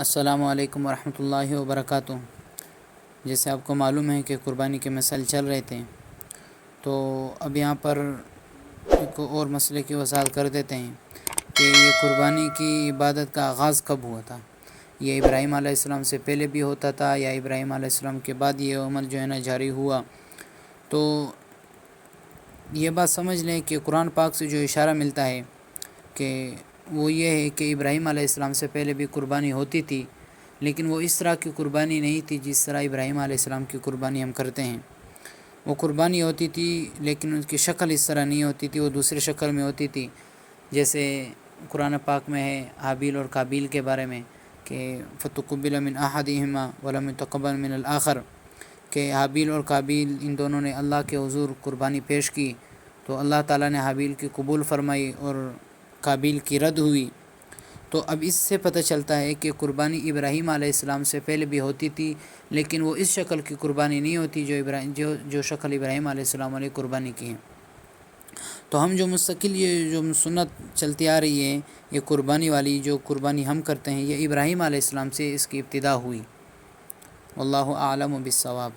السلام علیکم ورحمۃ اللہ وبرکاتہ۔ جیسے آپ کو معلوم ہے کہ قربانی کے مسائل چل رہے تھے، تو اب یہاں پر ایک اور مسئلے کی وضاحت کر دیتے ہیں کہ یہ قربانی کی عبادت کا آغاز کب ہوا تھا۔ یہ ابراہیم علیہ السلام سے پہلے بھی ہوتا تھا یا ابراہیم علیہ السلام کے بعد یہ عمل جو ہے نا جاری ہوا؟ تو یہ بات سمجھ لیں کہ قرآن پاک سے جو اشارہ ملتا ہے کہ وہ یہ ہے کہ ابراہیم علیہ السلام سے پہلے بھی قربانی ہوتی تھی، لیکن وہ اس طرح کی قربانی نہیں تھی جس طرح ابراہیم علیہ السلام کی قربانی ہم کرتے ہیں۔ وہ قربانی ہوتی تھی لیکن ان کی شکل اس طرح نہیں ہوتی تھی، وہ دوسری شکل میں ہوتی تھی۔ جیسے قرآن پاک میں ہے حابیل اور قابیل کے بارے میں کہ فتقبل من احدہما ولم يتقبل من الآخر، کہ حابیل اور قابیل ان دونوں نے اللہ کے حضور قربانی پیش کی تو اللہ تعالیٰ نے حابیل کی قبول فرمائی اور قابیل کی رد ہوئی۔ تو اب اس سے پتہ چلتا ہے کہ قربانی ابراہیم علیہ السلام سے پہلے بھی ہوتی تھی، لیکن وہ اس شکل کی قربانی نہیں ہوتی جو شکل ابراہیم علیہ السلام علیہ قربانی کی ہے۔ تو ہم جو مستقل یہ جو سنت چلتی آ رہی ہے، یہ قربانی والی جو قربانی ہم کرتے ہیں، یہ ابراہیم علیہ السلام سے اس کی ابتدا ہوئی۔ واللہ اعلم بالصواب۔